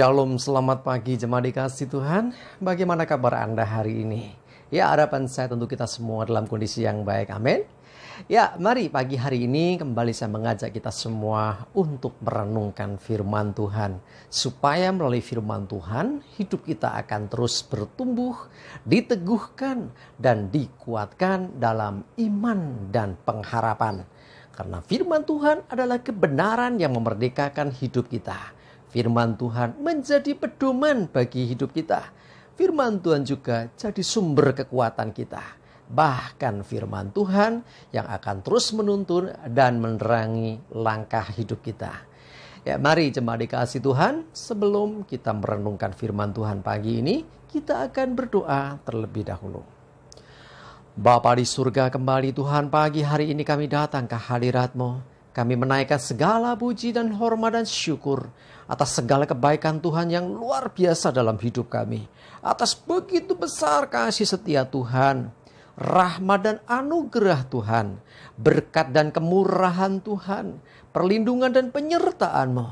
Shalom, selamat pagi jemaat dikasih Tuhan. Bagaimana kabar Anda hari ini? Ya, harapan saya tentu kita semua dalam kondisi yang baik, amin. Ya, mari pagi hari ini kembali saya mengajak kita semua untuk merenungkan firman Tuhan. Supaya melalui firman Tuhan, hidup kita akan terus bertumbuh, diteguhkan, dan dikuatkan dalam iman dan pengharapan. Karena firman Tuhan adalah kebenaran yang memerdekakan hidup kita. Firman Tuhan menjadi pedoman bagi hidup kita. Firman Tuhan juga jadi sumber kekuatan kita. Bahkan firman Tuhan yang akan terus menuntun dan menerangi langkah hidup kita. Ya, mari jemaat dikasih Tuhan, sebelum kita merenungkan firman Tuhan pagi ini, kita akan berdoa terlebih dahulu. Bapa di surga, kembali Tuhan, pagi hari ini kami datang ke hadirat-Mu. Kami menaikkan segala puji dan hormat dan syukur atas segala kebaikan Tuhan yang luar biasa dalam hidup kami. Atas begitu besar kasih setia Tuhan, rahmat dan anugerah Tuhan, berkat dan kemurahan Tuhan, perlindungan dan penyertaan-Mu,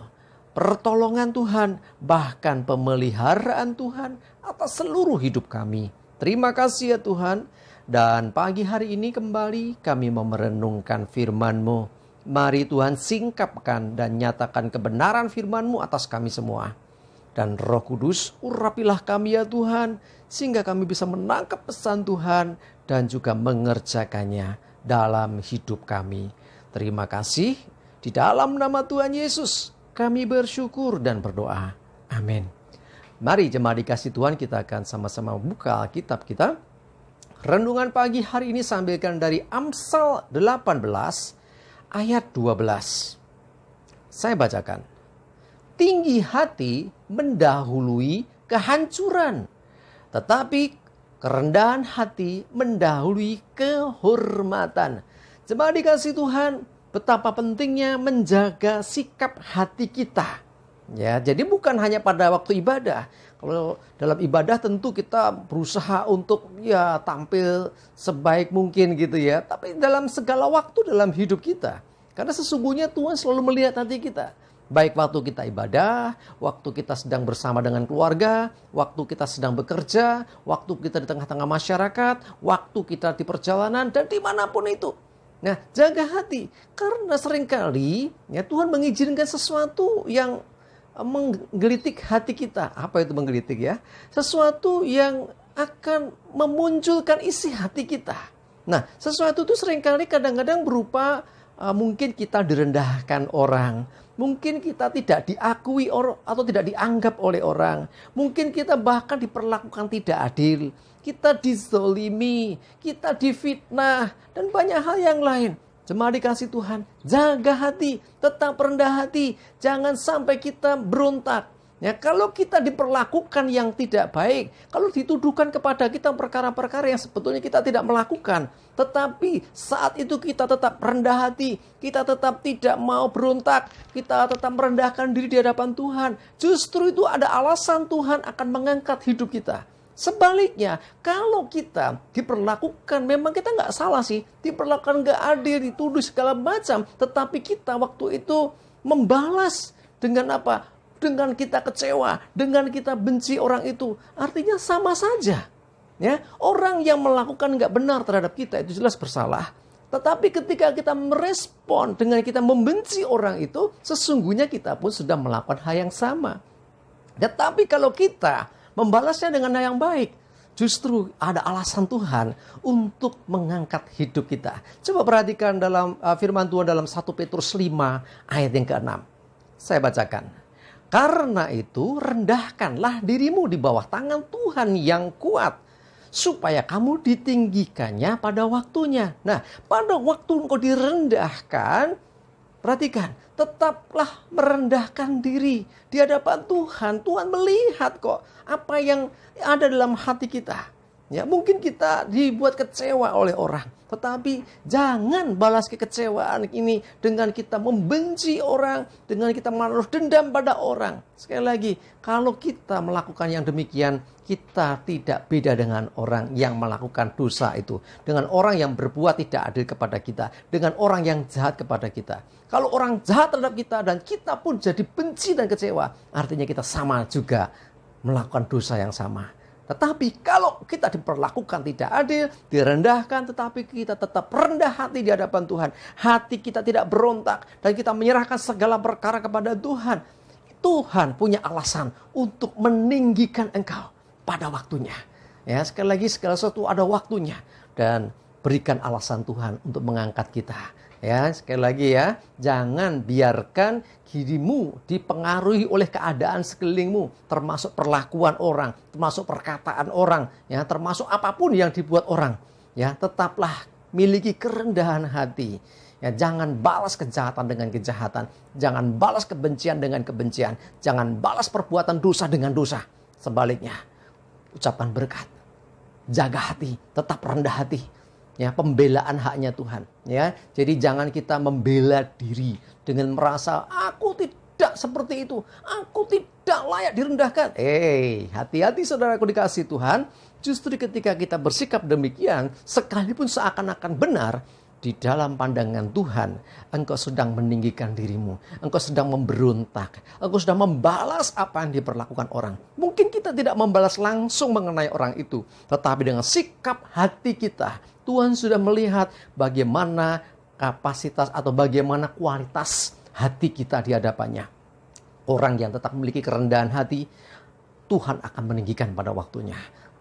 pertolongan Tuhan, bahkan pemeliharaan Tuhan atas seluruh hidup kami. Terima kasih ya Tuhan. Dan pagi hari ini kembali kami merenungkan firman-Mu. Mari Tuhan singkapkan dan nyatakan kebenaran firman-Mu atas kami semua. Dan Roh Kudus urapilah kami ya Tuhan, sehingga kami bisa menangkap pesan Tuhan dan juga mengerjakannya dalam hidup kami. Terima kasih. Di dalam nama Tuhan Yesus kami bersyukur dan berdoa. Amin. Mari jemaat dikasih Tuhan, kita akan sama-sama buka Alkitab kita. Renungan pagi hari ini sambilkan dari Amsal 18 ayat 12. Saya bacakan. Tinggi hati mendahului kehancuran, tetapi kerendahan hati mendahului kehormatan. Jemaat dikasih Tuhan, betapa pentingnya menjaga sikap hati kita. Ya, jadi bukan hanya pada waktu ibadah. Kalau dalam ibadah tentu kita berusaha untuk ya tampil sebaik mungkin gitu ya. Tapi dalam segala waktu dalam hidup kita. Karena sesungguhnya Tuhan selalu melihat hati kita. Baik waktu kita ibadah, waktu kita sedang bersama dengan keluarga, waktu kita sedang bekerja, waktu kita di tengah-tengah masyarakat, waktu kita di perjalanan, dan dimanapun itu. Nah, jaga hati. Karena seringkali ya Tuhan mengizinkan sesuatu yang menggelitik hati kita. Apa itu menggelitik ya? Sesuatu yang akan memunculkan isi hati kita. Nah, sesuatu itu seringkali kadang-kadang berupa mungkin kita direndahkan orang. Mungkin kita tidak diakui atau tidak dianggap oleh orang. Mungkin kita bahkan diperlakukan tidak adil. Kita dizolimi, kita difitnah, dan banyak hal yang lain. Jemaat dikasih Tuhan, jaga hati, tetap rendah hati. Jangan sampai kita berontak. Ya, kalau kita diperlakukan yang tidak baik, kalau dituduhkan kepada kita perkara-perkara yang sebetulnya kita tidak melakukan, tetapi saat itu kita tetap rendah hati, kita tetap tidak mau berontak, kita tetap merendahkan diri di hadapan Tuhan. Justru itu ada alasan Tuhan akan mengangkat hidup kita. Sebaliknya, kalau kita diperlakukan, memang kita nggak salah sih, diperlakukan nggak adil, dituduh segala macam, tetapi kita waktu itu membalas dengan apa? Dengan kita kecewa, dengan kita benci orang itu, artinya sama saja. Ya, orang yang melakukan nggak benar terhadap kita itu jelas bersalah. Tetapi ketika kita merespon dengan kita membenci orang itu, sesungguhnya kita pun sudah melakukan hal yang sama. Tetapi kalau kita membalasnya dengan hal yang baik, justru ada alasan Tuhan untuk mengangkat hidup kita. Coba perhatikan dalam firman Tuhan dalam 1 Petrus 5 ayat yang ke-6. Saya bacakan. Karena itu rendahkanlah dirimu di bawah tangan Tuhan yang kuat, supaya kamu ditinggikannya pada waktunya. Nah, pada waktu engkau direndahkan, perhatikan, tetaplah merendahkan diri di hadapan Tuhan. Tuhan melihat kok apa yang ada dalam hati kita. Ya, mungkin kita dibuat kecewa oleh orang, tetapi jangan balas kekecewaan ini dengan kita membenci orang, dengan kita menaruh dendam pada orang. Sekali lagi, kalau kita melakukan yang demikian, kita tidak beda dengan orang yang melakukan dosa itu, dengan orang yang berbuat tidak adil kepada kita, dengan orang yang jahat kepada kita. Kalau orang jahat terhadap kita dan kita pun jadi benci dan kecewa, artinya kita sama juga melakukan dosa yang sama. Tetapi kalau kita diperlakukan tidak adil, direndahkan, tetapi kita tetap rendah hati di hadapan Tuhan. Hati kita tidak berontak dan kita menyerahkan segala perkara kepada Tuhan. Tuhan punya alasan untuk meninggikan engkau pada waktunya. Ya, sekali lagi segala sesuatu ada waktunya, dan berikan alasan Tuhan untuk mengangkat kita. Ya, sekali lagi ya, jangan biarkan dirimu dipengaruhi oleh keadaan sekelilingmu, termasuk perlakuan orang, termasuk perkataan orang, ya, termasuk apapun yang dibuat orang. Ya, tetaplah miliki kerendahan hati. Ya, jangan balas kejahatan dengan kejahatan, jangan balas kebencian dengan kebencian, jangan balas perbuatan dosa dengan dosa. Sebaliknya, ucapan berkat, jaga hati, tetap rendah hati. Ya, pembelaan haknya Tuhan. Ya, jadi jangan kita membela diri dengan merasa aku tidak seperti itu, aku tidak layak direndahkan. Hati-hati saudaraku dikasih Tuhan. Justru ketika kita bersikap demikian, sekalipun seakan-akan benar, di dalam pandangan Tuhan, engkau sedang meninggikan dirimu. Engkau sedang memberontak. Engkau sedang membalas apa yang diperlakukan orang. Mungkin kita tidak membalas langsung mengenai orang itu, tetapi dengan sikap hati kita, Tuhan sudah melihat bagaimana kapasitas atau bagaimana kualitas hati kita di hadapannya. Orang yang tetap memiliki kerendahan hati, Tuhan akan meninggikan pada waktunya.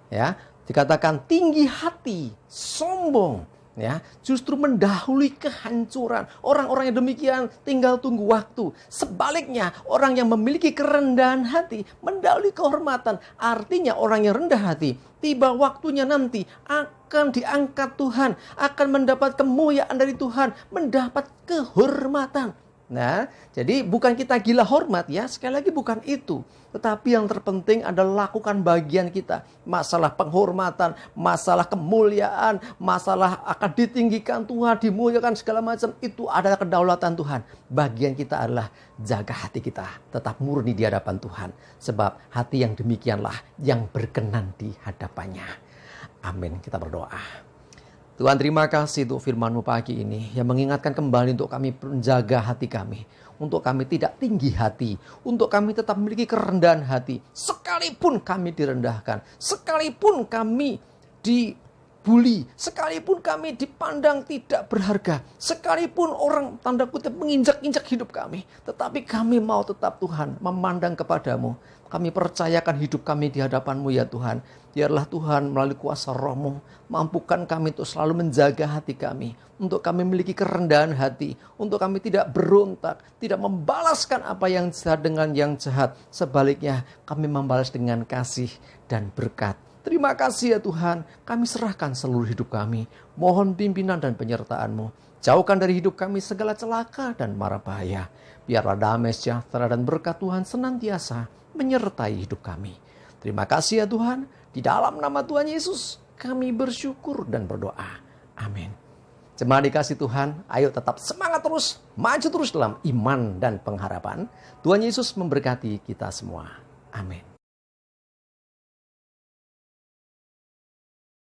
Ya, dikatakan tinggi hati, sombong. Ya, justru mendahului kehancuran. Orang-orang yang demikian tinggal tunggu waktu. Sebaliknya, orang yang memiliki kerendahan hati mendahului kehormatan. Artinya orang yang rendah hati, tiba waktunya nanti akan diangkat Tuhan, akan mendapat kemuliaan dari Tuhan, mendapat kehormatan. Nah, jadi bukan kita gila hormat ya, sekali lagi bukan itu. Tetapi yang terpenting adalah lakukan bagian kita. Masalah penghormatan, masalah kemuliaan, masalah akan ditinggikan Tuhan, dimuliakan segala macam, itu adalah kedaulatan Tuhan. Bagian kita adalah jaga hati kita, tetap murni di hadapan Tuhan. Sebab hati yang demikianlah yang berkenan di hadapannya. Amin, kita berdoa. Tuhan, terima kasih untuk firman-Mu pagi ini yang mengingatkan kembali untuk kami menjaga hati kami. Untuk kami tidak tinggi hati. Untuk kami tetap memiliki kerendahan hati. Sekalipun kami direndahkan. Sekalipun kami dibully. Sekalipun kami dipandang tidak berharga. Sekalipun orang tanda kutip menginjak-injak hidup kami. Tetapi kami mau tetap Tuhan memandang kepadamu. Kami percayakan hidup kami di hadapan-Mu ya Tuhan. Biarlah Tuhan melalui kuasa Roh-Mu mampukan kami untuk selalu menjaga hati kami. Untuk kami memiliki kerendahan hati. Untuk kami tidak berontak. Tidak membalaskan apa yang jahat dengan yang jahat. Sebaliknya kami membalas dengan kasih dan berkat. Terima kasih ya Tuhan. Kami serahkan seluruh hidup kami. Mohon pimpinan dan penyertaan-Mu. Jauhkan dari hidup kami segala celaka dan mara bahaya. Biarlah damai sejahtera dan berkat Tuhan senantiasa menyertai hidup kami. Terima kasih ya Tuhan. Di dalam nama Tuhan Yesus kami bersyukur dan berdoa. Amin. Jemaat dikasih Tuhan, ayo tetap semangat terus, maju terus dalam iman dan pengharapan. Tuhan Yesus memberkati kita semua. Amin.